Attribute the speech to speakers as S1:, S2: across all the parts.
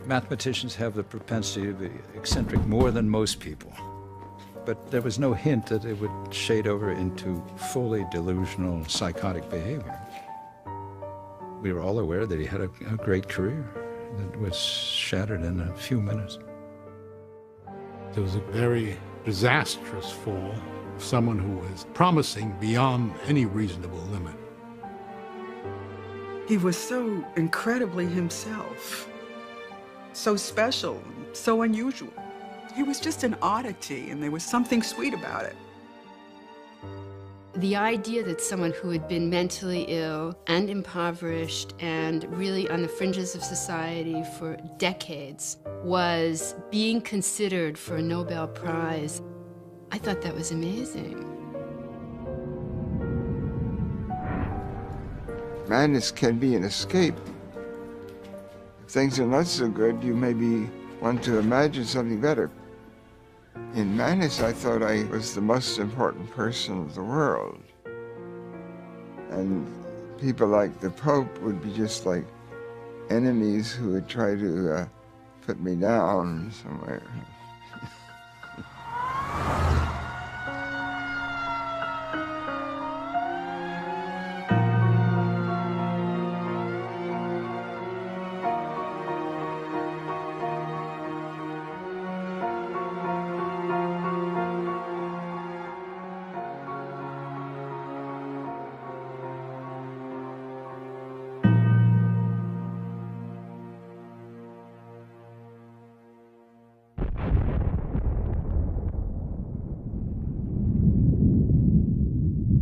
S1: Mathematicians have the propensity to be eccentric more than most people. But there was no hint that it would shade over into fully delusional, psychotic behavior. We were all aware that he had a great career that was shattered in a few minutes.
S2: It was a very disastrous fall of someone who was promising beyond any reasonable limit.
S3: He was so incredibly himself, so special, so unusual. He was just an oddity, and there was something sweet about it.
S4: The idea that someone who had been mentally ill and impoverished and really on the fringes of society for decades was being considered for a Nobel Prize, I thought that was amazing.
S5: Madness can be an escape. If things are not so good, you maybe want to imagine something better. In madness, I thought I was the most important person of the world. And people like the Pope would be just like enemies who would try to put me down somewhere.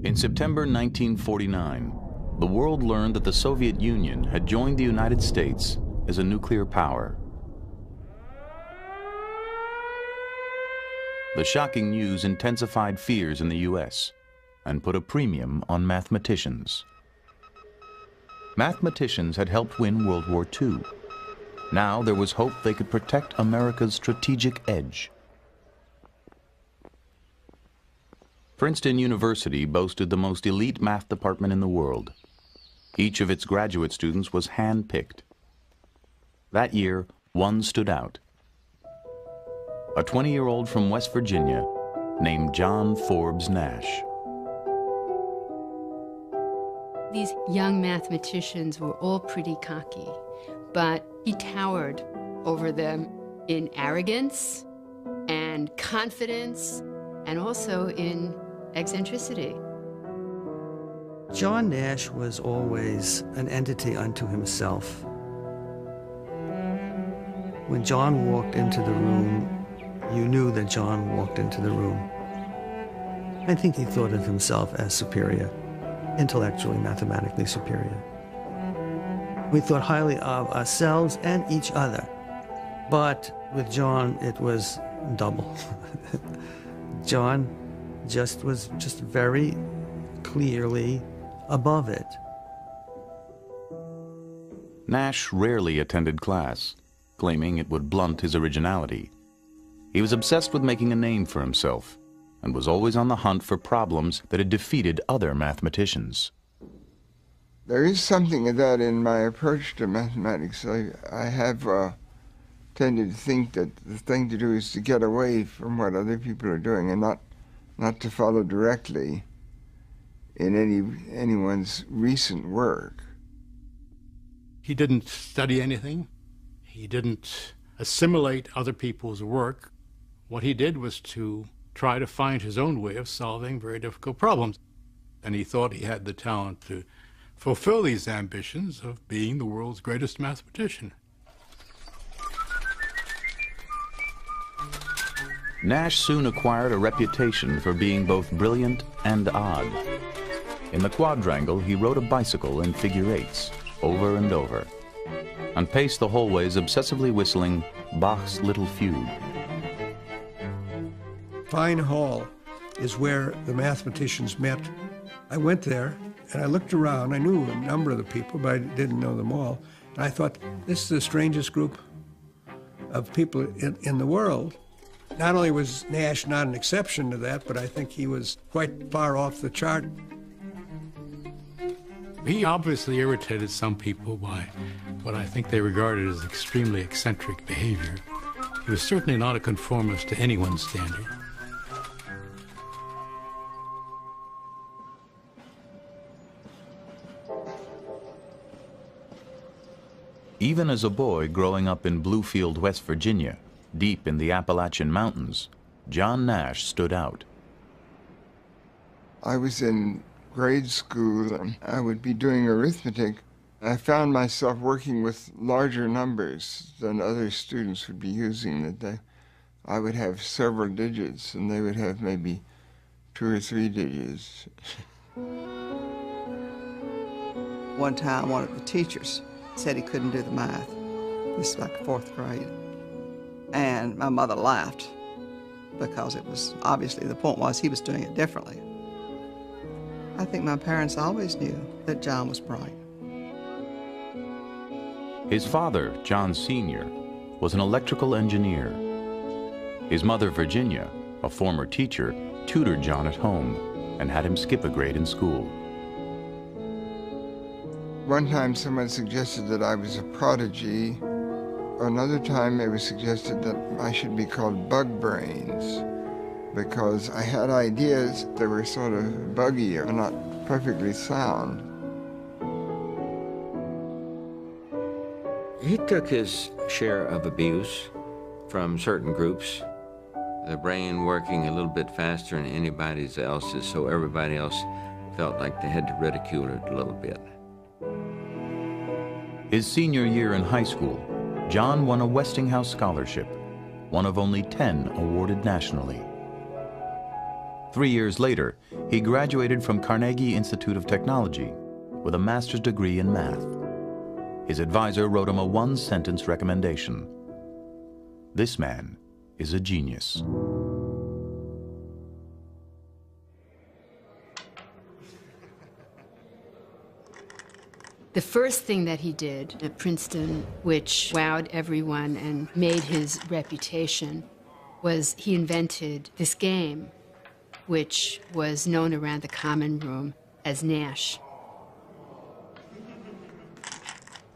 S6: In September 1949, the world learned that the Soviet Union had joined the United States as a nuclear power. The shocking news intensified fears in the U.S. and put a premium on mathematicians. Mathematicians had helped win World War II. Now there was hope they could protect America's strategic edge. Princeton University boasted the most elite math department in the world. Each of its graduate students was hand-picked. That year, one stood out. A 20-year-old from West Virginia named John Forbes Nash.
S4: These young mathematicians were all pretty cocky, but he towered over them in arrogance and confidence and also in eccentricity.
S7: John Nash was always an entity unto himself. When John walked into the room, you knew that John walked into the room. I think he thought of himself as superior, intellectually, mathematically superior. We thought highly of ourselves and each other, but with John, it was double. John was just very clearly above it.
S6: Nash rarely attended class, claiming it would blunt his originality. He was obsessed with making a name for himself and was always on the hunt for problems that had defeated other mathematicians.
S5: There is something of that in my approach to mathematics. I have tended to think that the thing to do is to get away from what other people are doing and not to follow directly in anyone's recent work.
S2: He didn't study anything. He didn't assimilate other people's work. What he did was to try to find his own way of solving very difficult problems. And he thought he had the talent to fulfill these ambitions of being the world's greatest mathematician.
S6: Nash soon acquired a reputation for being both brilliant and odd. In the quadrangle, he rode a bicycle in figure eights, over and over, and paced the hallways obsessively whistling Bach's Little Fugue.
S8: Fine Hall is where the mathematicians met. I went there, and I looked around. I knew a number of the people, but I didn't know them all. And I thought, this is the strangest group of people in the world. Not only was Nash not an exception to that, but I think he was quite far off the chart.
S2: He obviously irritated some people by what I think they regarded as extremely eccentric behavior. He was certainly not a conformist to anyone's standard.
S6: Even as a boy growing up in Bluefield, West Virginia, deep in the Appalachian Mountains, John Nash stood out.
S5: I was in grade school and I would be doing arithmetic. I found myself working with larger numbers than other students would be using that day. I would have several digits and they would have maybe 2 or 3 digits.
S9: One time, one of the teachers said he couldn't do the math. This was like 4th grade. And my mother laughed because it was obviously the point was he was doing it differently. I think my parents always knew that John was bright.
S6: His father, John Sr., was an electrical engineer. His mother, Virginia, a former teacher, tutored John at home and had him skip a grade in school.
S5: One time someone suggested that I was a prodigy. Another time it was suggested that I should be called Bug Brains because I had ideas that were sort of buggy or not perfectly sound.
S10: He took his share of abuse from certain groups, the brain working a little bit faster than anybody else's, so everybody else felt like they had to ridicule it a little bit.
S6: His senior year in high school, John won a Westinghouse scholarship, one of only 10 awarded nationally. 3 years later, he graduated from Carnegie Institute of Technology with a master's degree in math. His advisor wrote him a 1-sentence recommendation. This man is a genius.
S4: The first thing that he did at Princeton, which wowed everyone and made his reputation, was he invented this game, which was known around the common room as Nash.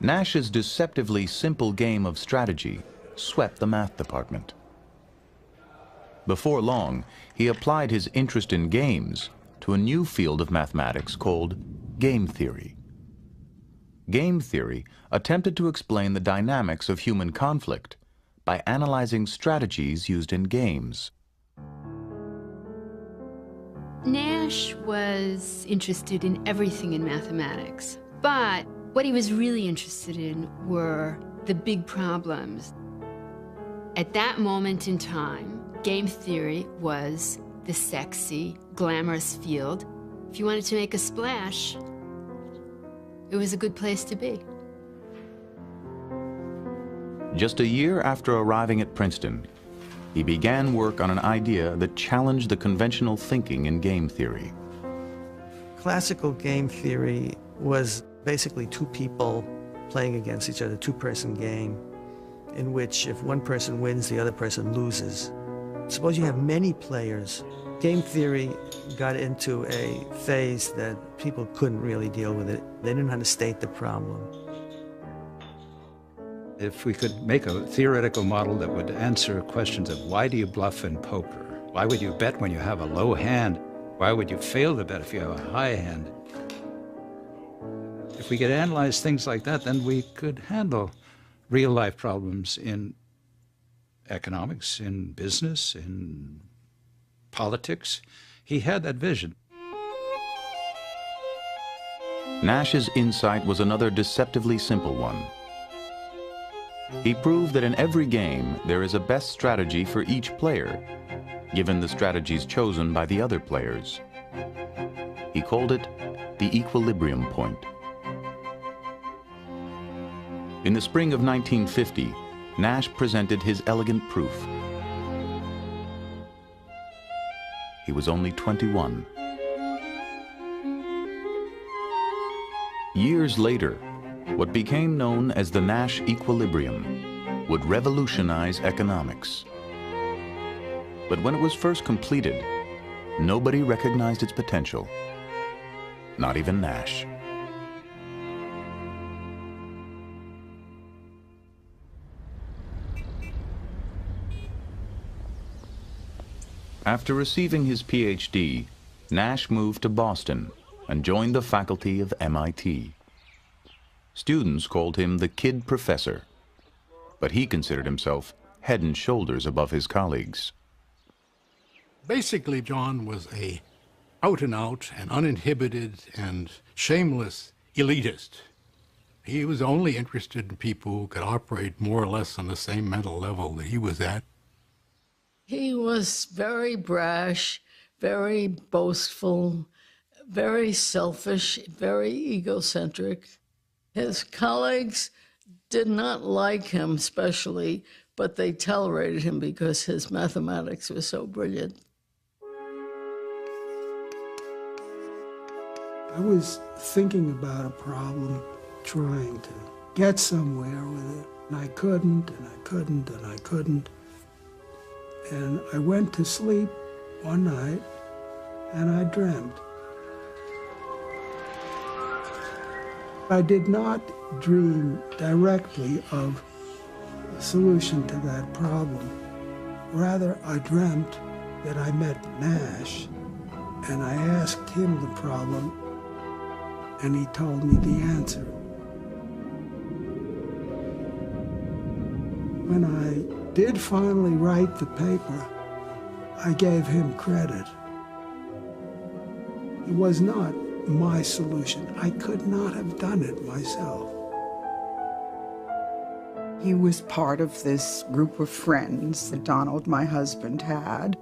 S6: Nash's deceptively simple game of strategy swept the math department. Before long, he applied his interest in games to a new field of mathematics called game theory. Game theory attempted to explain the dynamics of human conflict by analyzing strategies used in games.
S4: Nash was interested in everything in mathematics, but what he was really interested in were the big problems. At that moment in time, game theory was the sexy, glamorous field. If you wanted to make a splash, it was a good place to be.
S6: Just a year after arriving at Princeton, he began work on an idea that challenged the conventional thinking in game theory.
S7: Classical game theory was basically 2 people playing against each other, 2-person game, in which if one person wins, the other person loses. Suppose you have many players. Game theory got into a phase that people couldn't really deal with it. They didn't know how to state the problem.
S1: If we could make a theoretical model that would answer questions of why do you bluff in poker? Why would you bet when you have a low hand? Why would you fail to bet if you have a high hand? If we could analyze things like that, then we could handle real-life problems in economics, in business, in politics. He had that vision.
S6: Nash's insight was another deceptively simple one. He proved that in every game there is a best strategy for each player, given the strategies chosen by the other players. He called it the equilibrium point. In the spring of 1950, Nash presented his elegant proof. He was only 21. Years later, what became known as the Nash equilibrium would revolutionize economics. But when it was first completed, nobody recognized its potential, not even Nash. After receiving his PhD, Nash moved to Boston and joined the faculty of MIT. Students called him the Kid Professor, but he considered himself head and shoulders above his colleagues.
S2: Basically, John was a out-and-out and uninhibited and shameless elitist. He was only interested in people who could operate more or less on the same mental level that he was at.
S11: He was very brash, very boastful, very selfish, very egocentric. His colleagues did not like him especially, but they tolerated him because his mathematics was so brilliant.
S12: I was thinking about a problem, trying to get somewhere with it, and I couldn't, and I couldn't, and I couldn't. And I went to sleep one night, and I dreamt. I did not dream directly of a solution to that problem. Rather, I dreamt that I met Nash, and I asked him the problem, and he told me the answer. When I did finally write the paper, I gave him credit. It was not my solution. I could not have done it myself.
S3: He was part of this group of friends that Donald, my husband, had.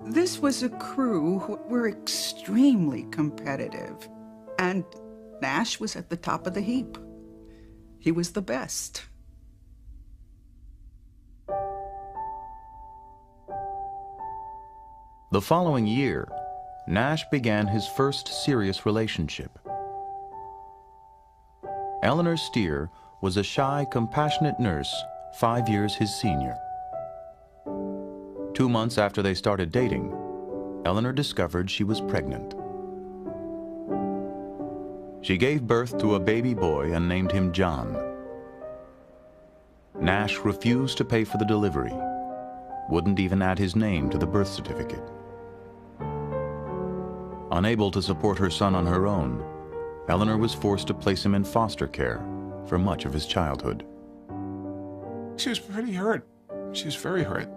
S3: This was a crew who were extremely competitive, and Nash was at the top of the heap. He was the best.
S6: The following year, Nash began his first serious relationship. Eleanor Steer was a shy, compassionate nurse 5 years his senior. 2 months after they started dating, Eleanor discovered she was pregnant. She gave birth to a baby boy and named him John. Nash refused to pay for the delivery, wouldn't even add his name to the birth certificate. Unable to support her son on her own, Eleanor was forced to place him in foster care for much of his childhood.
S13: She was pretty hurt. She was very hurt.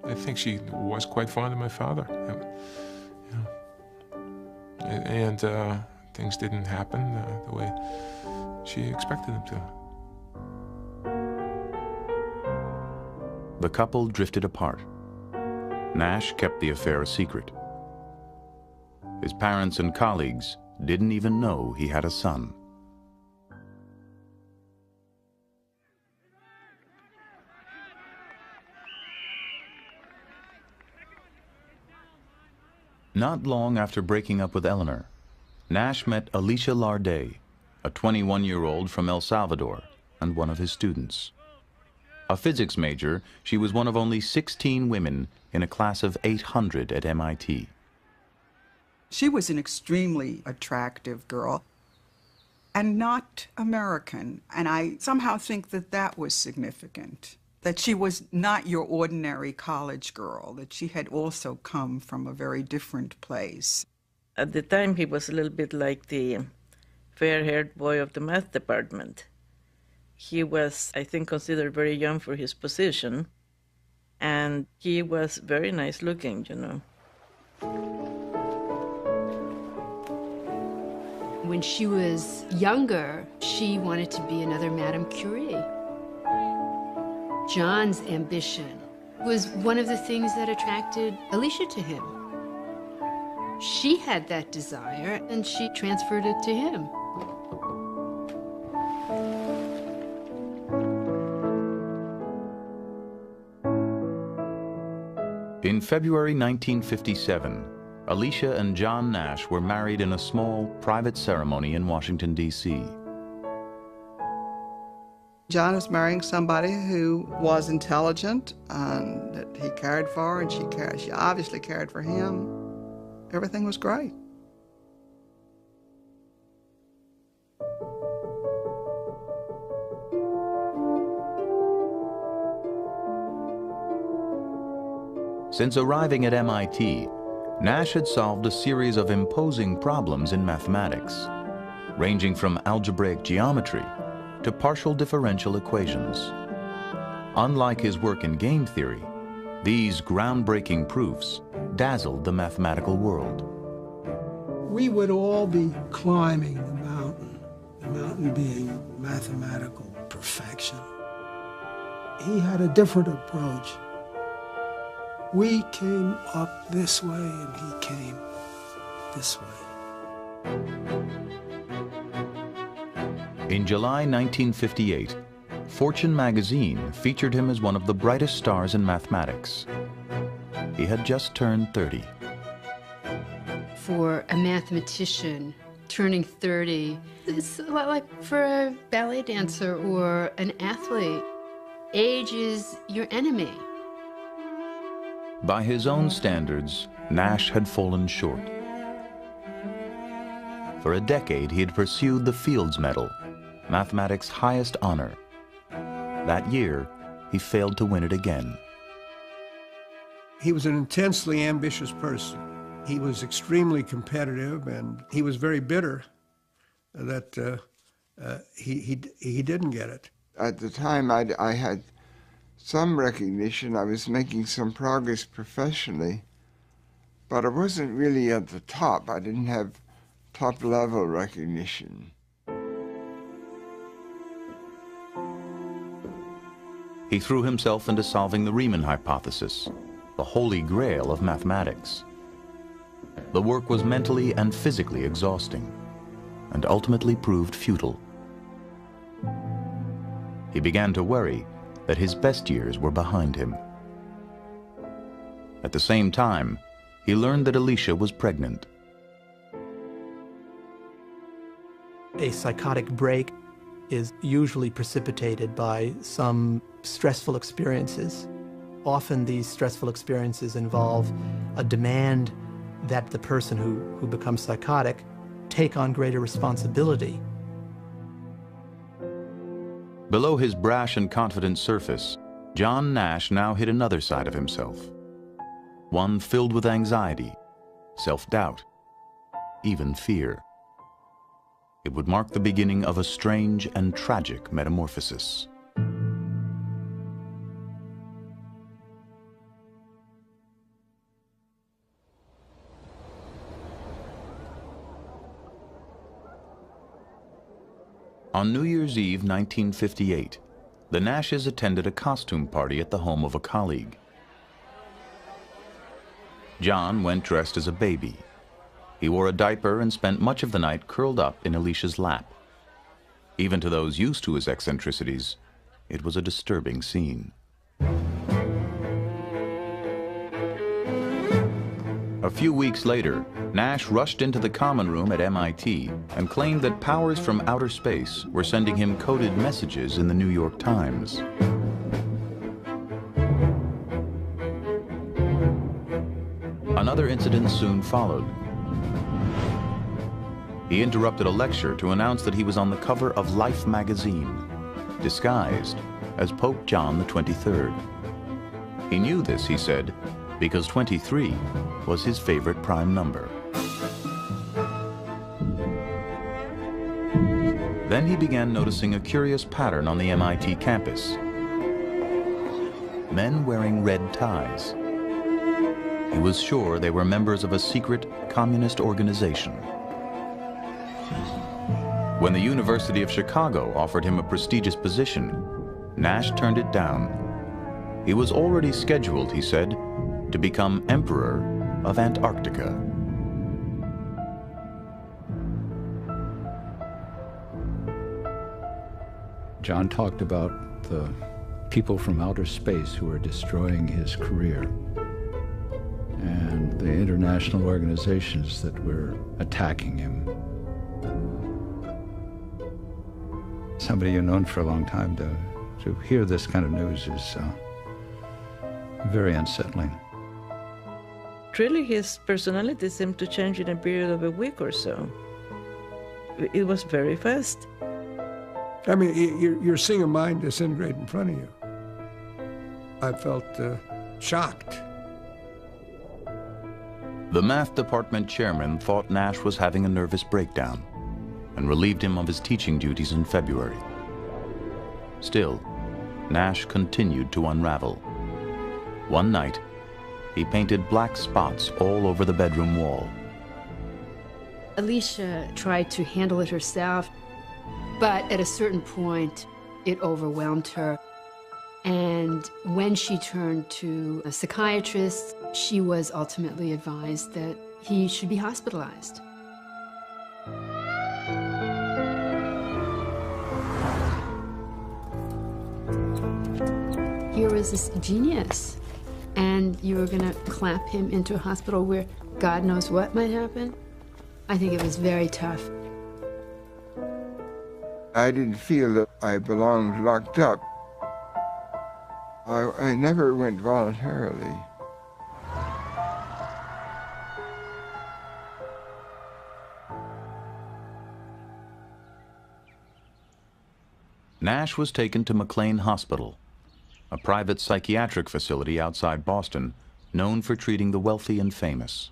S13: I think she was quite fond of my father. And things didn't happen the way she expected them to.
S6: The couple drifted apart. Nash kept the affair a secret. His parents and colleagues didn't even know he had a son. Not long after breaking up with Eleanor, Nash met Alicia Larday, a 21-year-old from El Salvador and one of his students. A physics major, she was one of only 16 women in a class of 800 at MIT.
S3: She was an extremely attractive girl and not American. And I somehow think that that was significant, that she was not your ordinary college girl, that she had also come from a very different place.
S11: At the time, he was a little bit like the fair-haired boy of the math department. He was, I think, considered very young for his position, and he was very nice looking, you know.
S4: When she was younger, she wanted to be another Madame Curie. John's ambition was one of the things that attracted Alicia to him. She had that desire, and she transferred it to him.
S6: In February 1957, Alicia and John Nash were married in a small, private ceremony in Washington, D.C.
S9: John was marrying somebody who was intelligent and that he cared for, and she obviously cared for him. Everything was great.
S6: Since arriving at MIT, Nash had solved a series of imposing problems in mathematics, ranging from algebraic geometry to partial differential equations. Unlike his work in game theory, these groundbreaking proofs dazzled the mathematical world.
S12: We would all be climbing the mountain being mathematical perfection. He had a different approach. We came up this way and he came this way.
S6: In July 1958, Fortune magazine featured him as one of the brightest stars in mathematics. He had just turned 30.
S4: For a mathematician, turning 30, it's a lot like for a ballet dancer or an athlete. Age is your enemy.
S6: By his own standards, Nash had fallen short. For a decade, he had pursued the Fields Medal, mathematics' highest honor. That year, he failed to win it again.
S8: He was an intensely ambitious person. He was extremely competitive, and he was very bitter that he didn't get it.
S5: At the time, I had some recognition. I was making some progress professionally, but I wasn't really at the top. I didn't have top-level recognition.
S6: He threw himself into solving the Riemann hypothesis, the holy grail of mathematics. The work was mentally and physically exhausting, and ultimately proved futile. He began to worry that his best years were behind him. At the same time, he learned that Alicia was pregnant.
S14: A psychotic break is usually precipitated by some stressful experiences. Often these stressful experiences involve a demand that the person who becomes psychotic take on greater responsibility.
S6: Below his brash and confident surface, John Nash now hid another side of himself. One filled with anxiety, self-doubt, even fear. It would mark the beginning of a strange and tragic metamorphosis. On New Year's Eve 1958, the Nashes attended a costume party at the home of a colleague. John went dressed as a baby. He wore a diaper and spent much of the night curled up in Alicia's lap. Even to those used to his eccentricities, it was a disturbing scene. A few weeks later, Nash rushed into the common room at MIT and claimed that powers from outer space were sending him coded messages in the New York Times. Another incident soon followed. He interrupted a lecture to announce that he was on the cover of Life magazine, disguised as Pope John XXIII. He knew this, he said, because 23 was his favorite prime number. Then he began noticing a curious pattern on the MIT campus. Men wearing red ties. He was sure they were members of a secret communist organization. When the University of Chicago offered him a prestigious position, Nash turned it down. He was already scheduled, he said, to become Emperor of Antarctica.
S1: John talked about the people from outer space who were destroying his career and the international organizations that were attacking him. Somebody you've known for a long time, to hear this kind of news is very unsettling.
S15: Really, his personality seemed to change in a period of a week or so. It was very fast.
S8: I mean, you're seeing a mind disintegrate in front of you. I felt shocked
S6: The math department chairman thought Nash was having a nervous breakdown and relieved him of his teaching duties in February. Still, Nash continued to unravel. One night, he painted black spots all over the bedroom wall.
S4: Alicia tried to handle it herself, but at a certain point, it overwhelmed her. And when she turned to a psychiatrist, she was ultimately advised that he should be hospitalized. Here was this genius, and you were going to clap him into a hospital where God knows what might happen? I think it was very tough.
S5: I didn't feel that I belonged locked up. I never went voluntarily.
S6: Nash was taken to McLean Hospital, a private psychiatric facility outside Boston known for treating the wealthy and famous.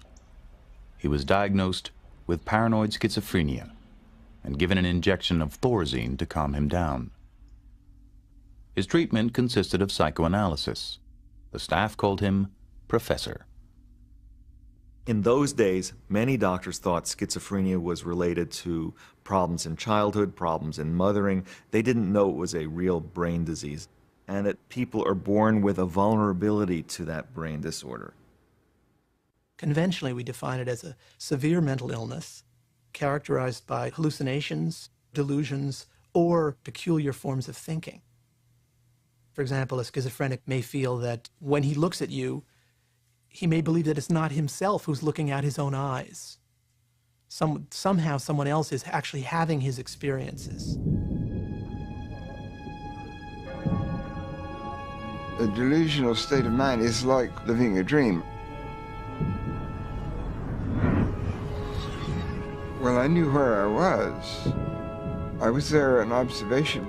S6: He was diagnosed with paranoid schizophrenia and given an injection of Thorazine to calm him down. His treatment consisted of psychoanalysis. The staff called him Professor.
S16: In those days, many doctors thought schizophrenia was related to problems in childhood, problems in mothering. They didn't know it was a real brain disease, and that people are born with a vulnerability to that brain disorder.
S14: Conventionally, we define it as a severe mental illness characterized by hallucinations, delusions, or peculiar forms of thinking. For example, a schizophrenic may feel that when he looks at you, he may believe that it's not himself who's looking at his own eyes. Somehow someone else is actually having his experiences.
S5: A delusional state of mind is like living a dream. Well, I knew where I was. I was there in observation,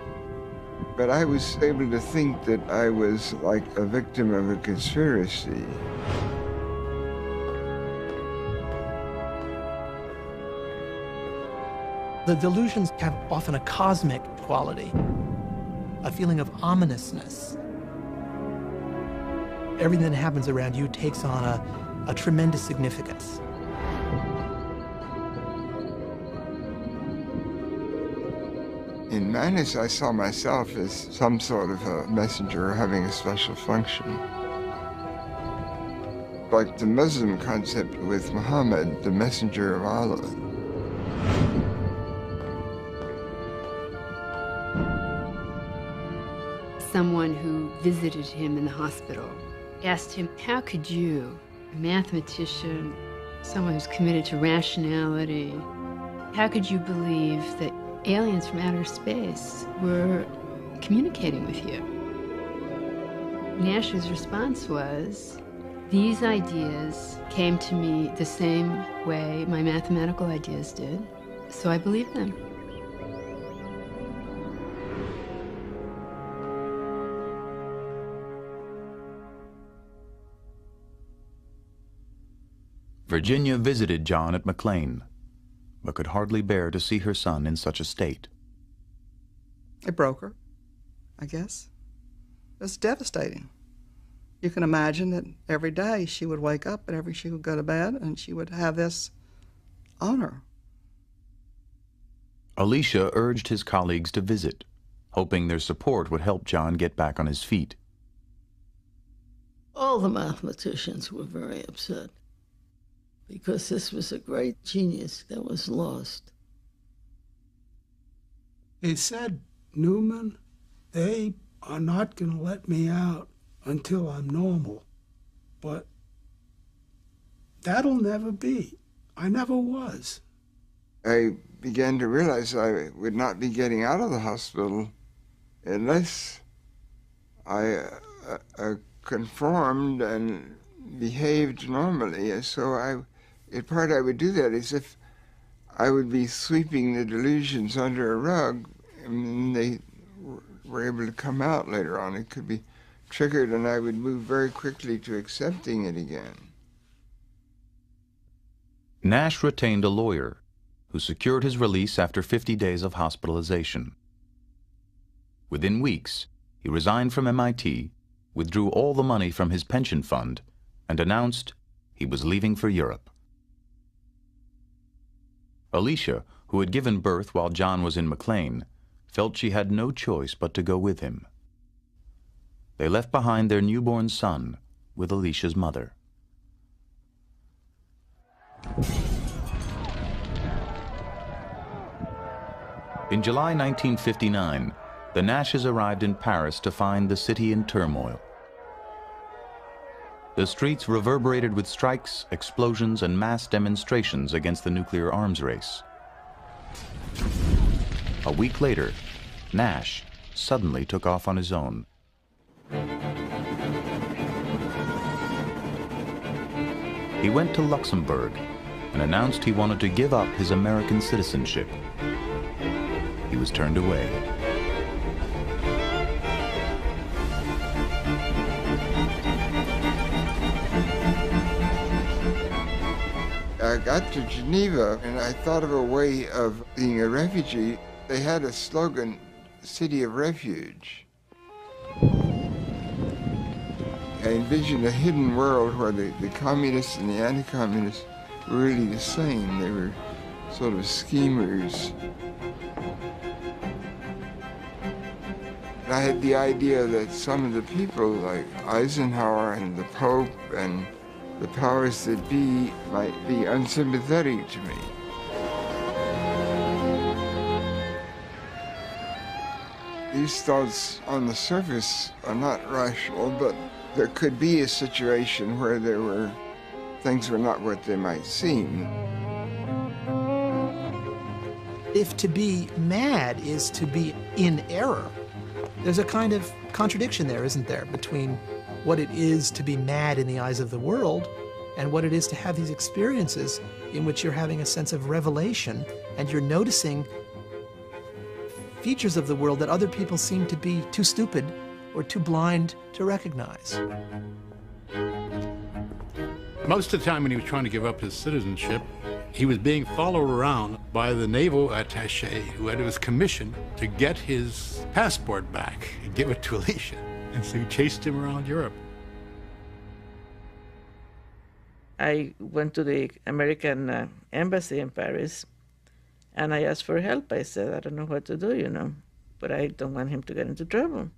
S5: but I was able to think that I was like a victim of a conspiracy.
S14: The delusions have often a cosmic quality, a feeling of ominousness. Everything that happens around you takes on a tremendous significance.
S5: In madness, I saw myself as some sort of a messenger having a special function. Like the Muslim concept with Muhammad, the messenger of Allah.
S4: Someone who visited him in the hospital asked him, how could you, a mathematician, someone who's committed to rationality, how could you believe that aliens from outer space were communicating with you? Nash's response was, these ideas came to me the same way my mathematical ideas did, so I believe them.
S6: Virginia visited John at McLean, but could hardly bear to see her son in such a state.
S9: It broke her, I guess. It was devastating. You can imagine that every day she would wake up and she would go to bed and she would have this on her.
S6: Alicia urged his colleagues to visit, hoping their support would help John get back on his feet.
S11: All the mathematicians were very upset, because this was a great genius that was lost.
S12: They said, Newman, they are not going to let me out until I'm normal. But that'll never be. I never was.
S5: I began to realize I would not be getting out of the hospital unless I conformed and behaved normally. And so in part I would do that as if I would be sweeping the delusions under a rug, and they were able to come out later on. It could be triggered, and I would move very quickly to accepting it again.
S6: Nash retained a lawyer who secured his release after 50 days of hospitalization. Within weeks, he resigned from MIT, withdrew all the money from his pension fund, and announced he was leaving for Europe. Alicia, who had given birth while John was in McLean, felt she had no choice but to go with him. They left behind their newborn son with Alicia's mother. In July 1959, the Nashes arrived in Paris to find the city in turmoil. The streets reverberated with strikes, explosions, and mass demonstrations against the nuclear arms race. A week later, Nash suddenly took off on his own. He went to Luxembourg and announced he wanted to give up his American citizenship. He was turned away.
S5: I got to Geneva and I thought of a way of being a refugee. They had a slogan, City of Refuge. I envisioned a hidden world where the communists and the anti-communists were really the same. They were sort of schemers. I had the idea that some of the people like Eisenhower and the Pope and the powers that be might be unsympathetic to me. These thoughts on the surface are not rational, but there could be a situation where things were not what they might seem.
S14: If to be mad is to be in error, there's a kind of contradiction there, isn't there, between what it is to be mad in the eyes of the world and what it is to have these experiences in which you're having a sense of revelation and you're noticing features of the world that other people seem to be too stupid or too blind to recognize.
S2: Most of the time when he was trying to give up his citizenship, he was being followed around by the naval attaché who had his commission to get his passport back and give it to Alicia. And so he chased him around Europe.
S15: I went to the American embassy in Paris, and I asked for help. I said, I don't know what to do, you know, but I don't want him to get into trouble.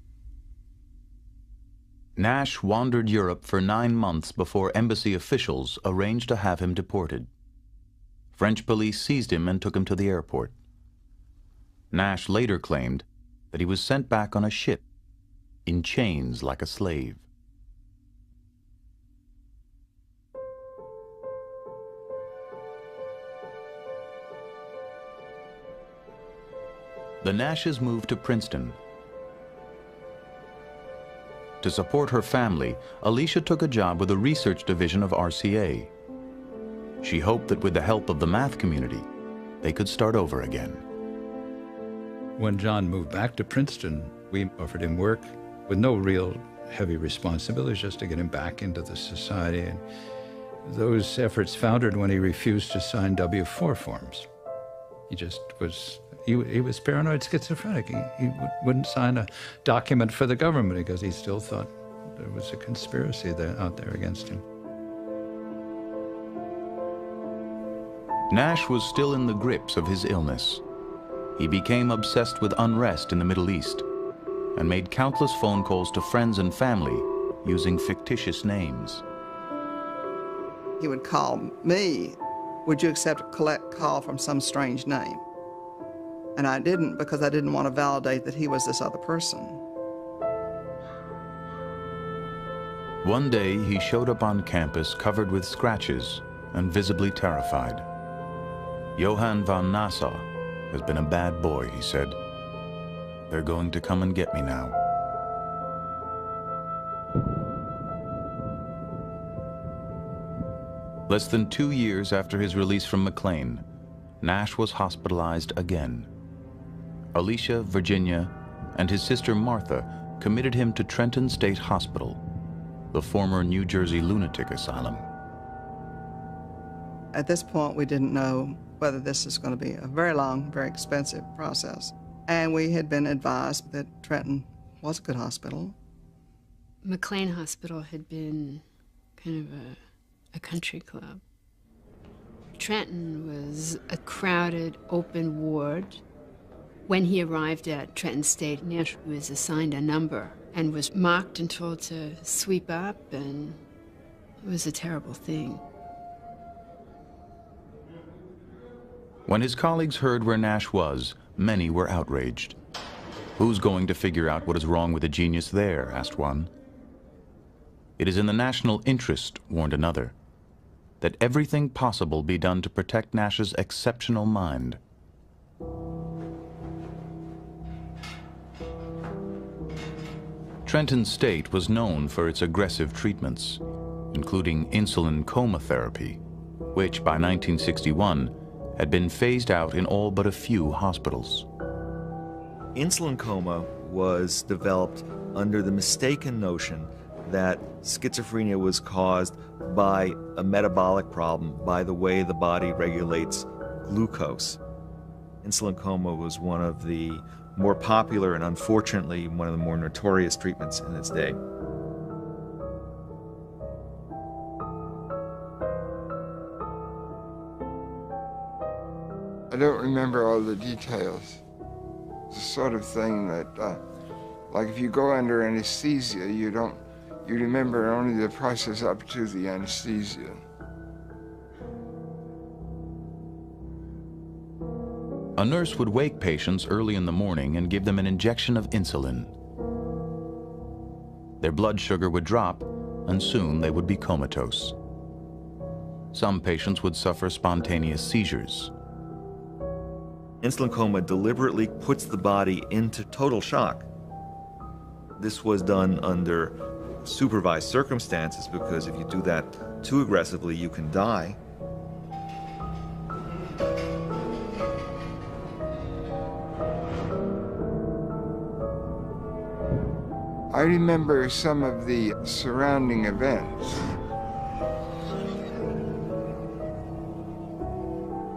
S6: Nash wandered Europe for 9 months before embassy officials arranged to have him deported. French police seized him and took him to the airport. Nash later claimed that he was sent back on a ship, in chains like a slave. The Nashes moved to Princeton. To support her family, Alicia took a job with the research division of RCA. She hoped that with the help of the math community, they could start over again.
S1: When John moved back to Princeton, we offered him work with no real heavy responsibilities, just to get him back into the society. And those efforts foundered when he refused to sign W-4 forms. He just was, he was paranoid schizophrenic. He wouldn't sign a document for the government because he still thought there was a conspiracy out there against him.
S6: Nash was still in the grips of his illness. He became obsessed with unrest in the Middle East and made countless phone calls to friends and family using fictitious names.
S9: He would call me, would you accept a collect call from some strange name? And I didn't, because I didn't want to validate that he was this other person.
S6: One day, he showed up on campus covered with scratches and visibly terrified. Johann von Nassau has been a bad boy, he said. They're going to come and get me now. Less than 2 years after his release from McLean, Nash was hospitalized again. Alicia, Virginia, and his sister Martha committed him to Trenton State Hospital, the former New Jersey lunatic asylum.
S9: At this point, we didn't know whether this was going to be a very long, very expensive process. And we had been advised that Trenton was a good hospital.
S4: McLean Hospital had been kind of a country club. Trenton was a crowded, open ward. When he arrived at Trenton State, Nash was assigned a number and was marked and told to sweep up, and it was a terrible thing.
S6: When his colleagues heard where Nash was, many were outraged. "Who's going to figure out what is wrong with a genius there?" asked one. "It is in the national interest," warned another, "that everything possible be done to protect Nash's exceptional mind." Trenton State was known for its aggressive treatments, including insulin coma therapy, which by 1961 had been phased out in all but a few hospitals.
S16: Insulin coma was developed under the mistaken notion that schizophrenia was caused by a metabolic problem, by the way the body regulates glucose. Insulin coma was one of the more popular and unfortunately one of the more notorious treatments in its day.
S5: I don't remember all the details. It's the sort of thing that, like if you go under anesthesia, you remember only the process up to the anesthesia.
S6: A nurse would wake patients early in the morning and give them an injection of insulin. Their blood sugar would drop, and soon they would be comatose. Some patients would suffer spontaneous seizures.
S16: Insulin coma deliberately puts the body into total shock. This was done under supervised circumstances, because if you do that too aggressively, you can die.
S5: I remember some of the surrounding events.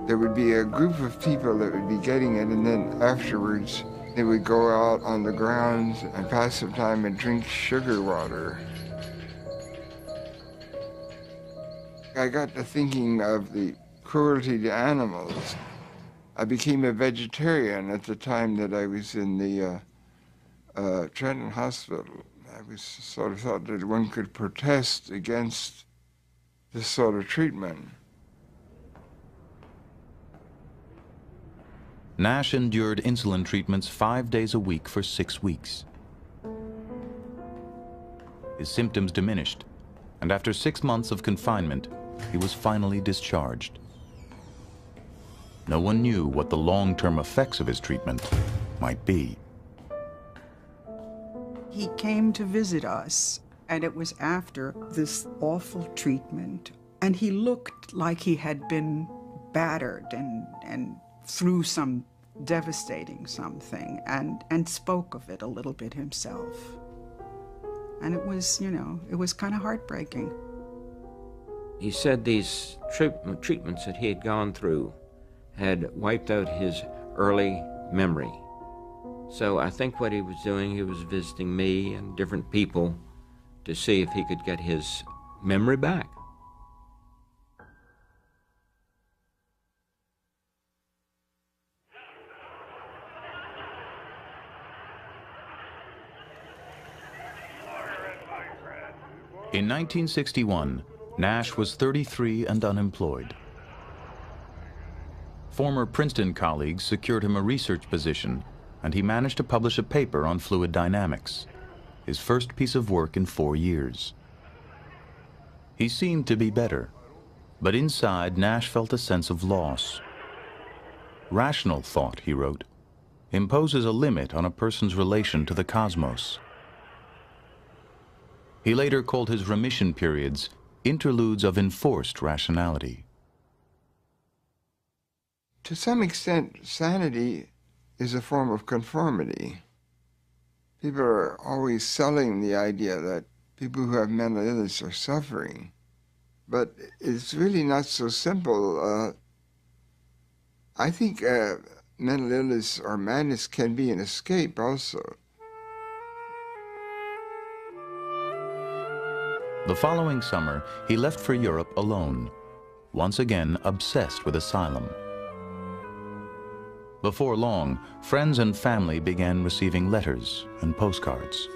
S5: There would be a group of people that would be getting it, and then afterwards they would go out on the grounds and pass some time and drink sugar water. I got to thinking of the cruelty to animals. I became a vegetarian at the time that I was in the Trenton Hospital. I was sort of thought that one could protest against this sort of treatment.
S6: Nash endured insulin treatments 5 days a week for 6 weeks. His symptoms diminished, and after 6 months of confinement, he was finally discharged. No one knew what the long-term effects of his treatment might be.
S3: He came to visit us, and it was after this awful treatment, and he looked like he had been battered and through some devastating something, and spoke of it a little bit himself. And it was, it was kind of heartbreaking.
S10: He said these treatments that he had gone through had wiped out his early memory. So I think what he was doing, he was visiting me and different people to see if he could get his memory back.
S6: In 1961, Nash was 33 and unemployed. Former Princeton colleagues secured him a research position, and he managed to publish a paper on fluid dynamics, his first piece of work in 4 years. He seemed to be better, but inside Nash felt a sense of loss. "Rational thought," he wrote, "imposes a limit on a person's relation to the cosmos." He later called his remission periods interludes of enforced rationality.
S5: To some extent, sanity is a form of conformity. People are always selling the idea that people who have mental illness are suffering. But it's really not so simple. I think mental illness or madness can be an escape also.
S6: The following summer, he left for Europe alone, once again obsessed with asylum. Before long, friends and family began receiving letters and postcards.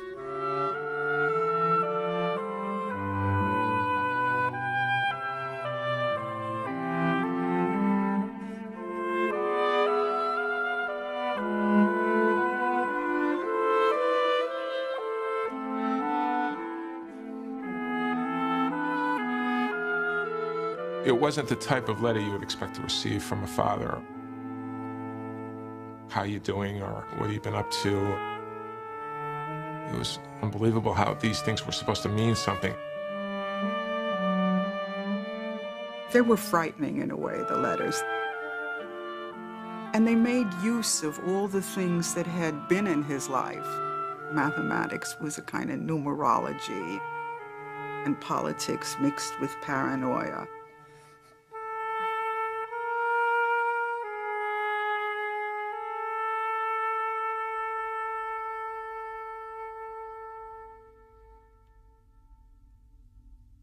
S13: It wasn't the type of letter you would expect to receive from a father. How you doing, or what have you been up to? It was unbelievable how these things were supposed to mean something.
S3: They were frightening in a way, the letters. And they made use of all the things that had been in his life. Mathematics was a kind of numerology, and politics mixed with paranoia.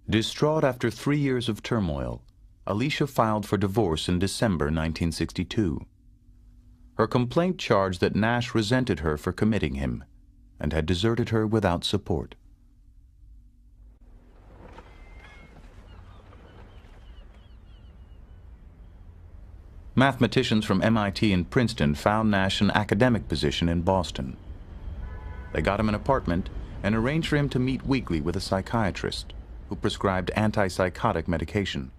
S6: Distraught after 3 years of turmoil, Alicia filed for divorce in December 1962. Her complaint charged that Nash resented her for committing him and had deserted her without support. Mathematicians from MIT and Princeton found Nash an academic position in Boston. They got him an apartment and arranged for him to meet weekly with a psychiatrist who prescribed antipsychotic medication.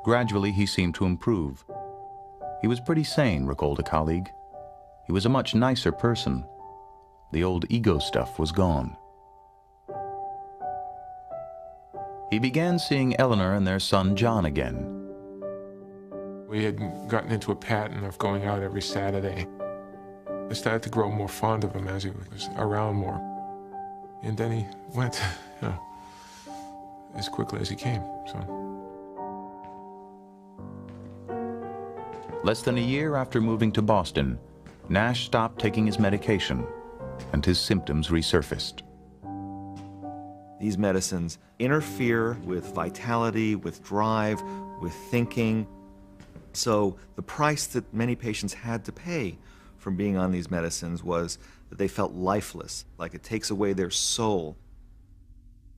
S6: Gradually, he seemed to improve. He was pretty sane, recalled a colleague. He was a much nicer person. The old ego stuff was gone. He began seeing Eleanor and their son John again.
S13: We had gotten into a pattern of going out every Saturday. I started to grow more fond of him as he was around more. And then he went, as quickly as he came, so.
S6: Less than a year after moving to Boston, Nash stopped taking his medication and his symptoms resurfaced.
S16: These medicines interfere with vitality, with drive, with thinking. So the price that many patients had to pay from being on these medicines was that they felt lifeless, like it takes away their soul.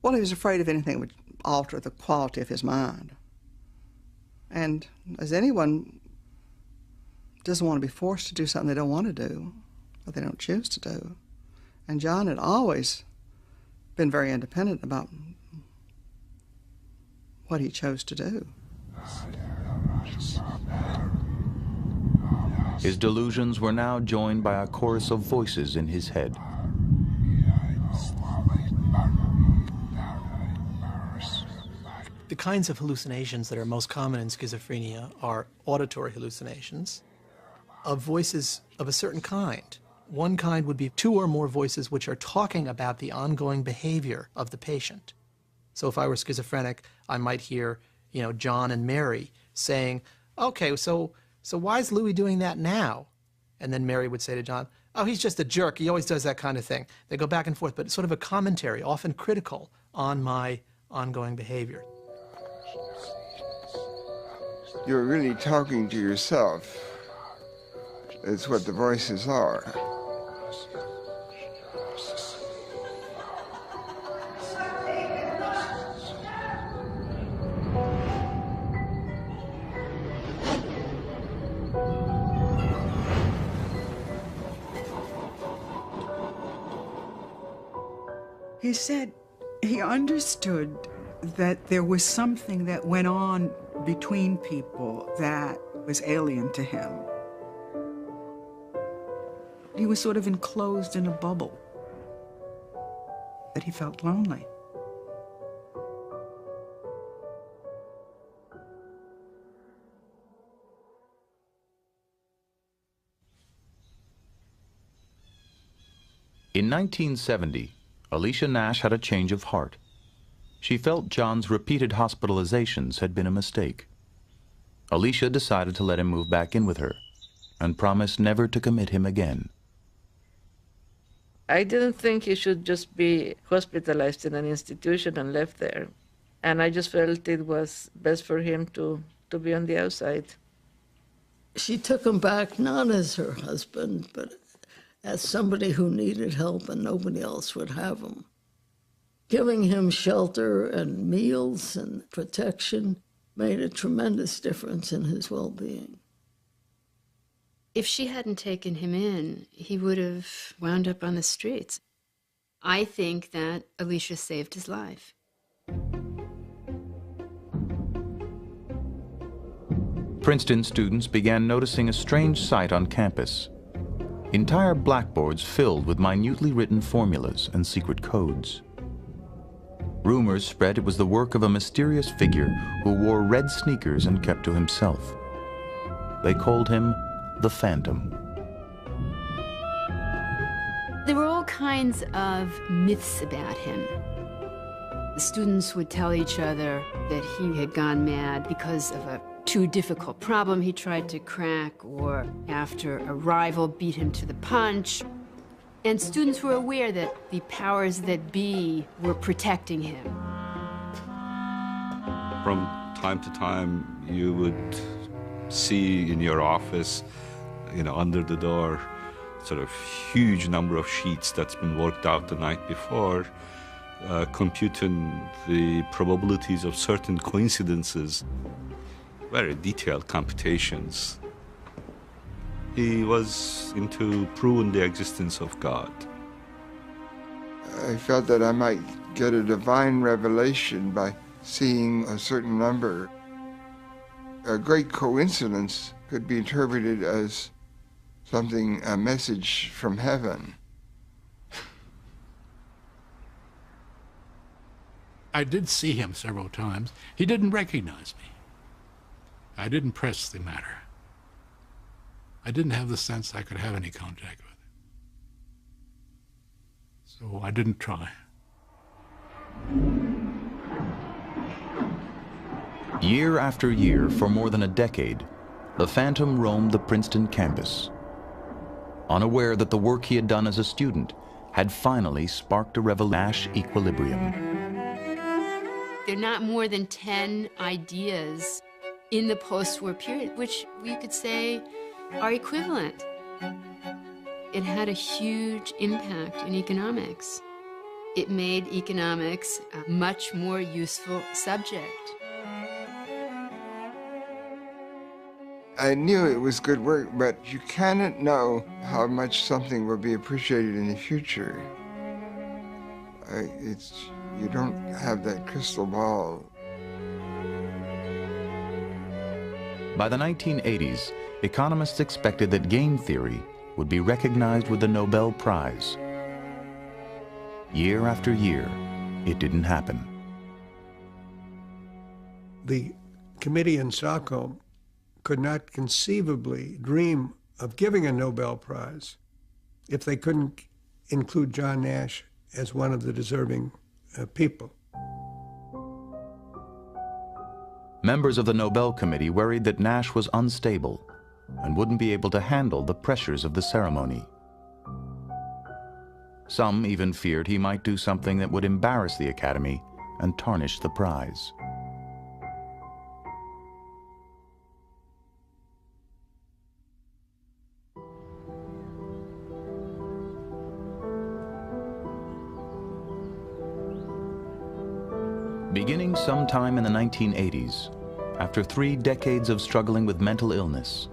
S9: Well, he was afraid of anything that would alter the quality of his mind. And as anyone doesn't want to be forced to do something they don't want to do, or they don't choose to do. And John had always been very independent about what he chose to do.
S6: His delusions were now joined by a chorus of voices in his head.
S14: The kinds of hallucinations that are most common in schizophrenia are auditory hallucinations of voices of a certain kind. One kind would be 2 or more voices which are talking about the ongoing behavior of the patient. So if I were schizophrenic, I might hear, John and Mary saying, okay, so why is Louis doing that now? And then Mary would say to John, oh, he's just a jerk. He always does that kind of thing. They go back and forth, but it's sort of a commentary, often critical, on my ongoing behavior.
S5: You're really talking to yourself. It's what the voices are.
S3: He said he understood that there was something that went on between people that was alien to him. He was sort of enclosed in a bubble, that he felt lonely.
S6: In 1970, Alicia Nash had a change of heart. She felt John's repeated hospitalizations had been a mistake. Alicia decided to let him move back in with her and promised never to commit him again.
S15: I didn't think he should just be hospitalized in an institution and left there. And I just felt it was best for him to be on the outside.
S11: She took him back not as her husband, but as somebody who needed help and nobody else would have him. Giving him shelter and meals and protection made a tremendous difference in his well-being.
S4: If she hadn't taken him in, he would have wound up on the streets. I think that Alicia saved his life.
S6: Princeton students began noticing a strange sight on campus. Entire blackboards filled with minutely written formulas and secret codes. Rumors spread it was the work of a mysterious figure who wore red sneakers and kept to himself. They called him the Phantom.
S4: There were all kinds of myths about him. The students would tell each other that he had gone mad because of a too difficult problem he tried to crack, or after a rival beat him to the punch. And students were aware that the powers that be were protecting him.
S17: From time to time, you would see in your office, under the door, sort of huge number of sheets that's been worked out the night before, computing the probabilities of certain coincidences, very detailed computations. He was into proving the existence of God.
S5: I felt that I might get a divine revelation by seeing a certain number. A great coincidence could be interpreted as something, a message from heaven.
S2: I did see him several times. He didn't recognize me. I didn't press the matter. I didn't have the sense I could have any contact with him. So I didn't try.
S6: Year after year, for more than a decade, the Phantom roamed the Princeton campus, unaware that the work he had done as a student had finally sparked a Nash equilibrium.
S4: There are not more than 10 ideas in the post-war period, which we could say are equivalent. It had a huge impact in economics. It made economics a much more useful subject.
S5: I knew it was good work, but you cannot know how much something will be appreciated in the future. You don't have that crystal ball.
S6: By the 1980s, economists expected that game theory would be recognized with the Nobel Prize. Year after year, it didn't happen.
S8: The committee in Stockholm could not conceivably dream of giving a Nobel Prize if they couldn't include John Nash as one of the deserving people.
S6: Members of the Nobel Committee worried that Nash was unstable and wouldn't be able to handle the pressures of the ceremony. Some even feared he might do something that would embarrass the Academy and tarnish the prize. Beginning sometime in the 1980s, after 3 decades of struggling with mental illness,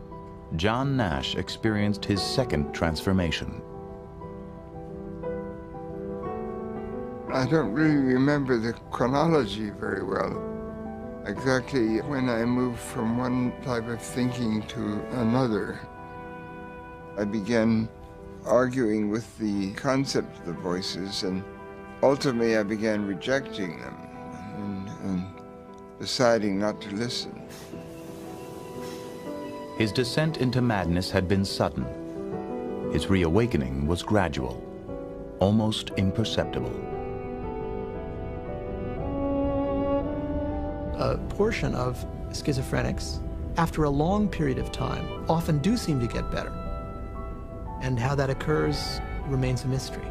S6: John Nash experienced his second transformation.
S5: I don't really remember the chronology very well. Exactly when I moved from one type of thinking to another. I began arguing with the concept of the voices, and ultimately I began rejecting them and deciding not to listen.
S6: His descent into madness had been sudden. His reawakening was gradual, almost imperceptible.
S14: A portion of schizophrenics, after a long period of time, often do seem to get better. And how that occurs remains a mystery.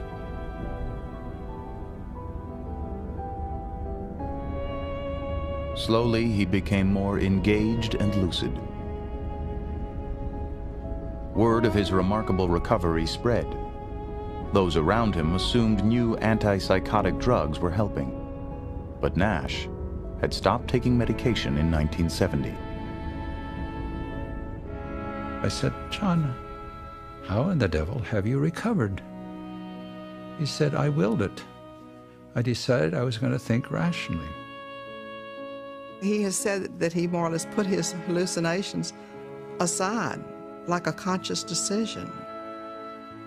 S6: Slowly, he became more engaged and lucid. Word of his remarkable recovery spread. Those around him assumed new antipsychotic drugs were helping. But Nash had stopped taking medication in 1970.
S1: I said, John, how in the devil have you recovered? He said, I willed it. I decided I was going to think rationally.
S9: He has said that he more or less put his hallucinations aside, like a conscious decision.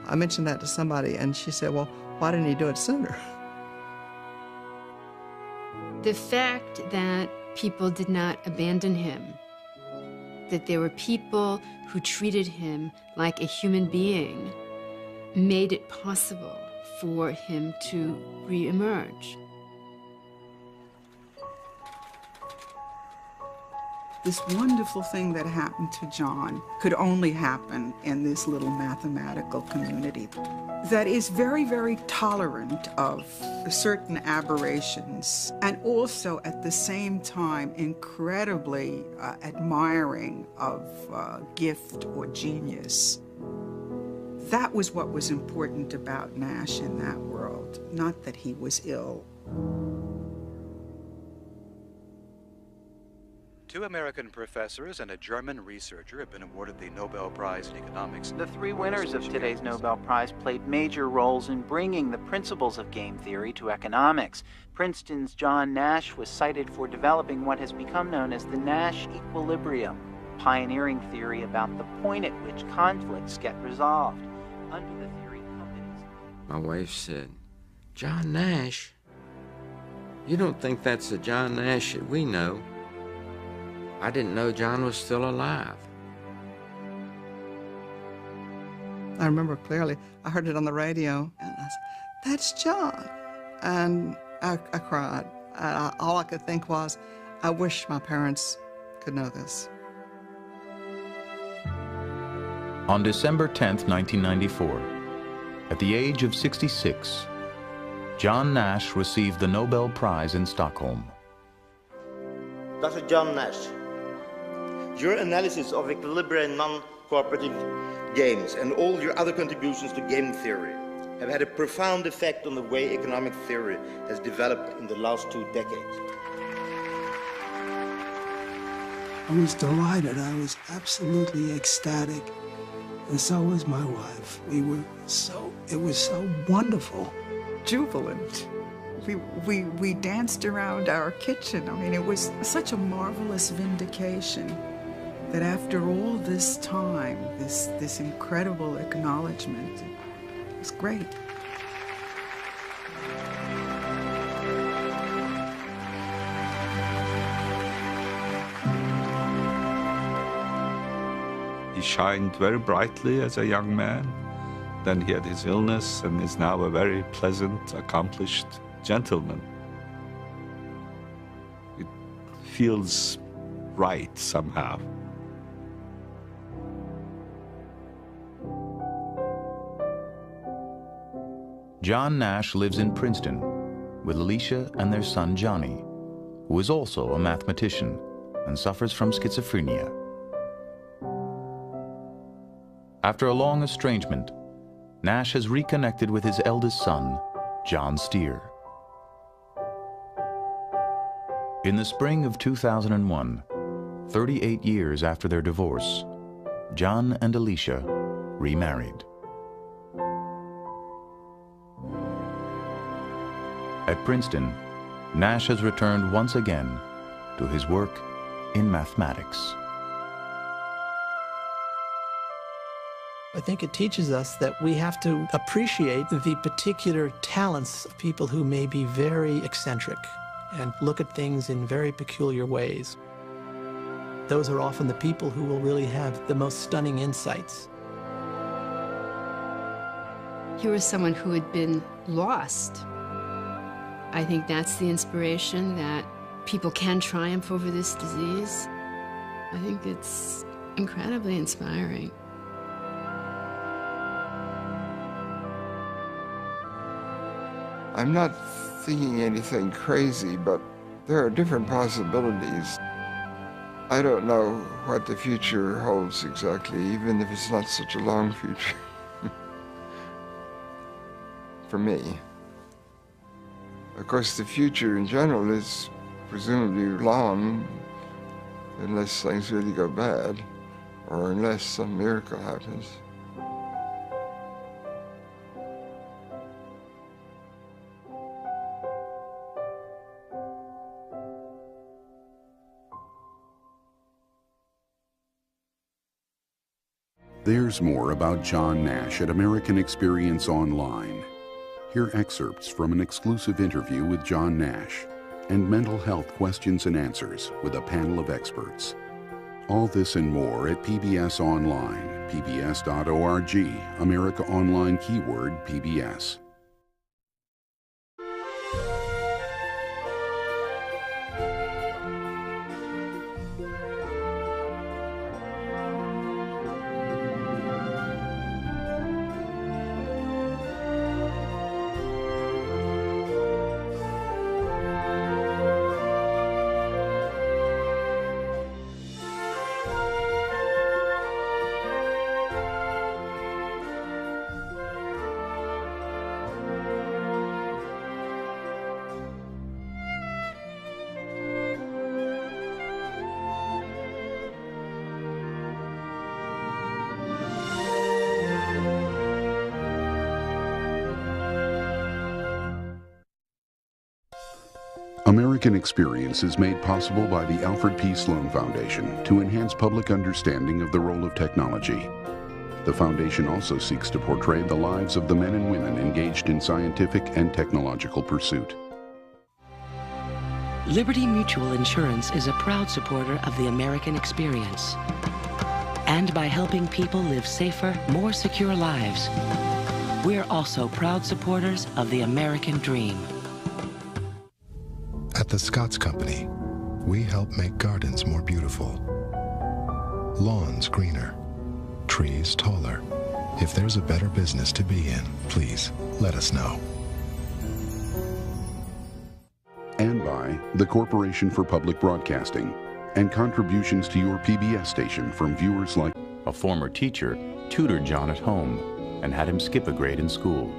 S9: I mentioned that to somebody, and she said, well, why didn't he do it sooner?
S4: The fact that people did not abandon him, that there were people who treated him like a human being, made it possible for him to reemerge.
S3: This wonderful thing that happened to John could only happen in this little mathematical community that is very, very tolerant of certain aberrations and also at the same time incredibly admiring of gift or genius. That was what was important about Nash in that world, not that he was ill.
S18: 2 American professors and a German researcher have been awarded the Nobel Prize in Economics.
S19: The 3 winners of today's Nobel Prize played major roles in bringing the principles of game theory to economics. Princeton's John Nash was cited for developing what has become known as the Nash equilibrium, a pioneering theory about the point at which conflicts get resolved. Under the theory, companies...
S10: My wife said, John Nash? You don't think that's the John Nash that we know? I didn't know John was still alive.
S9: I remember clearly, I heard it on the radio, and I said, that's John. And I cried. All I could think was, I wish my parents could know this.
S6: On December 10th, 1994, at the age of 66, John Nash received the Nobel Prize in Stockholm.
S20: Dr. John Nash, your analysis of equilibrium and non-cooperative games and all your other contributions to game theory have had a profound effect on the way economic theory has developed in the last 2 decades.
S12: I was delighted. I was absolutely ecstatic. And so was my wife. It was so wonderful.
S3: Jubilant. We danced around our kitchen. I mean, it was such a marvelous vindication that after all this time, this incredible acknowledgement, it was great.
S17: He shined very brightly as a young man. Then he had his illness and is now a very pleasant, accomplished gentleman. It feels right somehow.
S6: John Nash lives in Princeton with Alicia and their son Johnny, who is also a mathematician and suffers from schizophrenia. After a long estrangement, Nash has reconnected with his eldest son, John Steer. In the spring of 2001, 38 years after their divorce, John and Alicia remarried. At Princeton, Nash has returned once again to his work in mathematics.
S14: I think it teaches us that we have to appreciate the particular talents of people who may be very eccentric and look at things in very peculiar ways. Those are often the people who will really have the most stunning insights.
S4: Here was someone who had been lost. I think that's the inspiration, that people can triumph over this disease. I think it's incredibly inspiring.
S5: I'm not thinking anything crazy, but there are different possibilities. I don't know what the future holds exactly, even if it's not such a long future. For me. Of course, the future in general is presumably long, unless things really go bad, or unless some miracle happens.
S21: There's more about John Nash at American Experience Online. Hear excerpts from an exclusive interview with John Nash and mental health questions and answers with a panel of experts. All this and more at PBS Online, pbs.org, America Online keyword PBS. American Experience is made possible by the Alfred P. Sloan Foundation to enhance public understanding of the role of technology. The foundation also seeks to portray the lives of the men and women engaged in scientific and technological pursuit.
S22: Liberty Mutual Insurance is a proud supporter of the American Experience. And by helping people live safer, more secure lives, we're also proud supporters of the American Dream.
S23: At the Scotts Company, we help make gardens more beautiful, lawns greener, trees taller. If there's a better business to be in, please let us know.
S21: And by the Corporation for Public Broadcasting and contributions to your PBS station from viewers like
S6: a former teacher tutored John at home and had him skip a grade in school.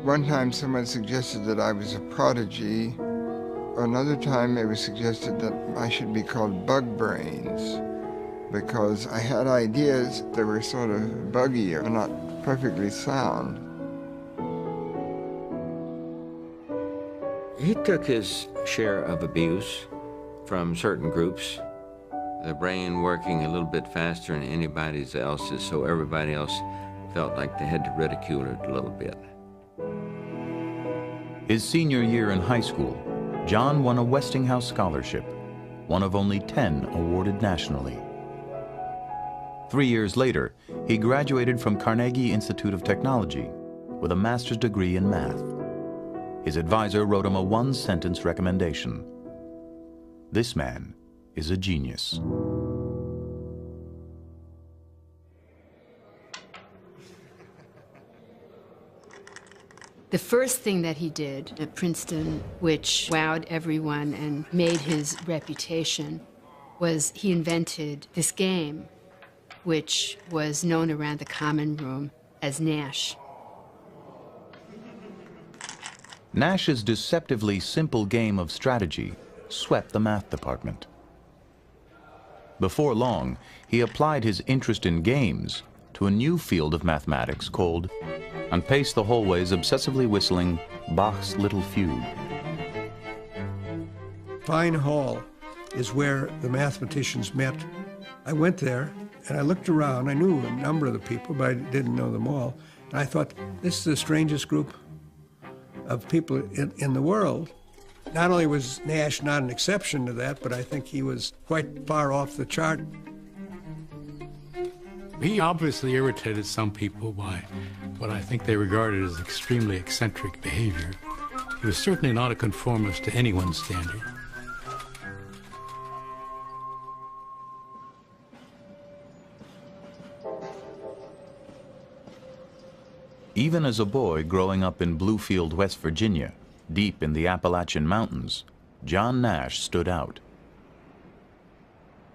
S5: One time someone suggested that I was a prodigy. Another time it was suggested that I should be called Bug Brains because I had ideas that were sort of buggy or not perfectly sound.
S10: He took his share of abuse from certain groups, the brain working a little bit faster than anybody else's, so everybody else felt like they had to ridicule it a little bit.
S6: His senior year in high school, John won a Westinghouse Scholarship, one of only 10 awarded nationally. 3 years later, he graduated from Carnegie Institute of Technology with a master's degree in math. His advisor wrote him a one-sentence recommendation. This man is a genius.
S4: The first thing that he did at Princeton, which wowed everyone and made his reputation, was he invented this game, which was known around the common room as Nash.
S6: Nash's deceptively simple game of strategy swept the math department. Before long, he applied his interest in games to a new field of mathematics called, and paced the hallways obsessively whistling Bach's Little Fugue.
S8: Fine Hall is where the mathematicians met. I went there and I looked around. I knew a number of the people, but I didn't know them all. And I thought, this is the strangest group of people in the world. Not only was Nash not an exception to that, but I think he was quite far off the chart.
S2: He obviously irritated some people by what I think they regarded as extremely eccentric behavior. He was certainly not a conformist to anyone's standard.
S6: Even as a boy growing up in Bluefield, West Virginia, deep in the Appalachian Mountains, John Nash stood out.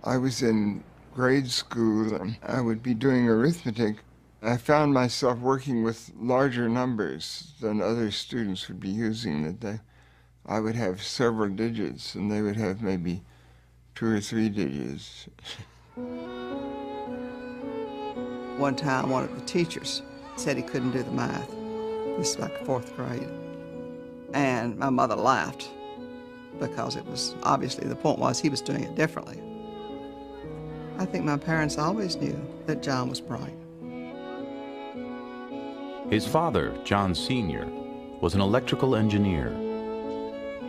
S5: I was in grade school and I would be doing arithmetic. I found myself working with larger numbers than other students would be using. I would have several digits and they would have maybe 2 or 3 digits.
S9: One time, one of the teachers said he couldn't do the math. This is like 4th grade. And my mother laughed because it was obviously the point was he was doing it differently. I think my parents always knew that John was bright.
S6: His father, John Sr., was an electrical engineer.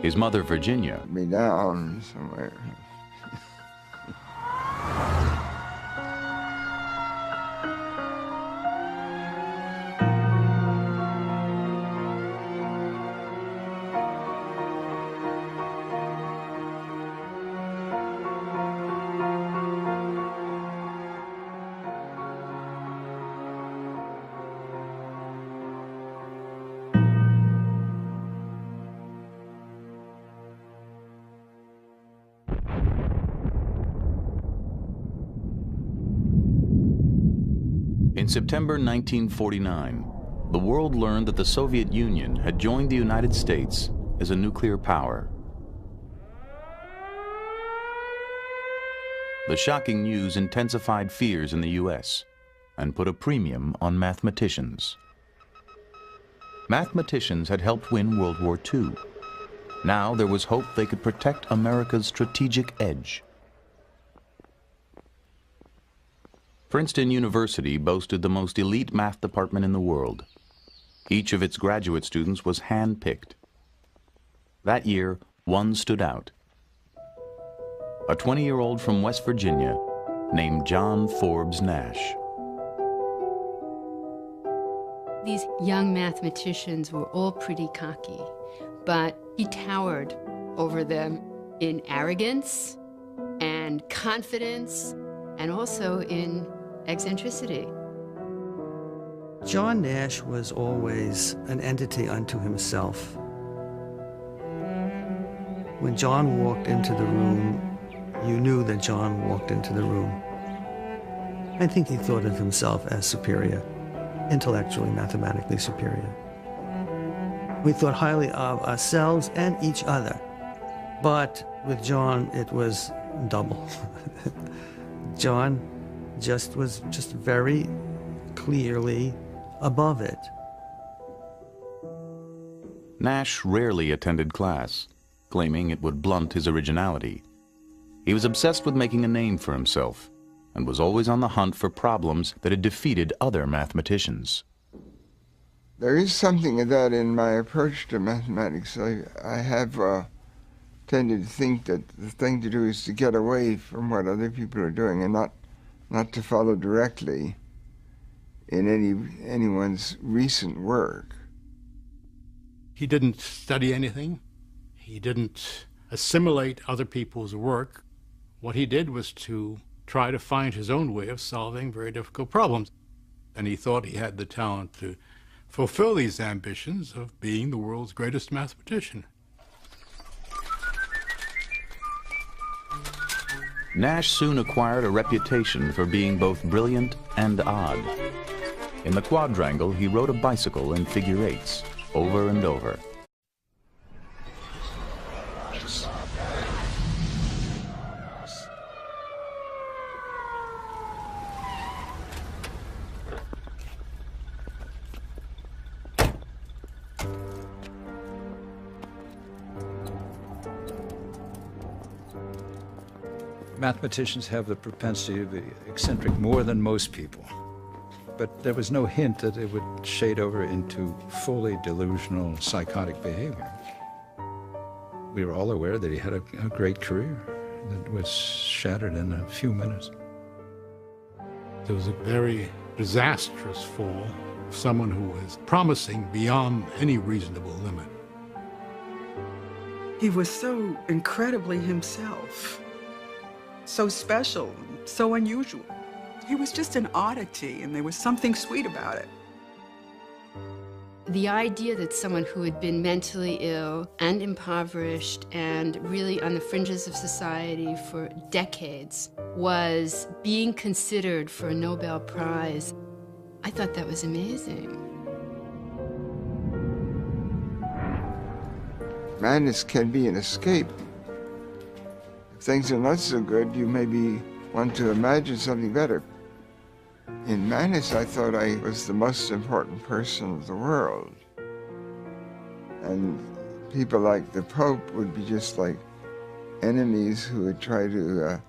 S6: His mother, Virginia,
S5: be down somewhere.
S6: In September 1949, the world learned that the Soviet Union had joined the United States as a nuclear power. The shocking news intensified fears in the U.S. and put a premium on mathematicians. Mathematicians had helped win World War II. Now there was hope they could protect America's strategic edge. Princeton University boasted the most elite math department in the world. Each of its graduate students was hand-picked. That year, one stood out. A 20-year-old from West Virginia named John Forbes Nash.
S4: These young mathematicians were all pretty cocky, but he towered over them in arrogance and confidence and also in eccentricity.
S7: John Nash was always an entity unto himself. When John walked into the room, you knew that John walked into the room. I think he thought of himself as superior, intellectually, mathematically superior. We thought highly of ourselves and each other, but with John, it was double. John was just very clearly above it.
S6: Nash rarely attended class, claiming it would blunt his originality. He was obsessed with making a name for himself and was always on the hunt for problems that had defeated other mathematicians.
S5: There is something of that in my approach to mathematics. I have tended to think that the thing to do is to get away from what other people are doing and not to follow directly in anyone's recent work.
S2: He didn't study anything. He didn't assimilate other people's work. What he did was to try to find his own way of solving very difficult problems. And he thought he had the talent to fulfill these ambitions of being the world's greatest mathematician.
S6: Nash soon acquired a reputation for being both brilliant and odd. In the quadrangle, he rode a bicycle in figure eights, over and over.
S1: Mathematicians have the propensity to be eccentric more than most people. But there was no hint that it would shade over into fully delusional psychotic behavior. We were all aware that he had a great career that was shattered in a few minutes.
S2: It was a very disastrous fall of someone who was promising beyond any reasonable limit.
S3: He was so incredibly himself, so special, so unusual. He was just an oddity, and there was something sweet about it.
S4: The idea that someone who had been mentally ill and impoverished and really on the fringes of society for decades was being considered for a Nobel Prize, I thought that was amazing.
S5: Madness can be an escape. If things are not so good, you maybe want to imagine something better. In madness, I thought I was the most important person in the world. And people like the Pope would be just like enemies who would try to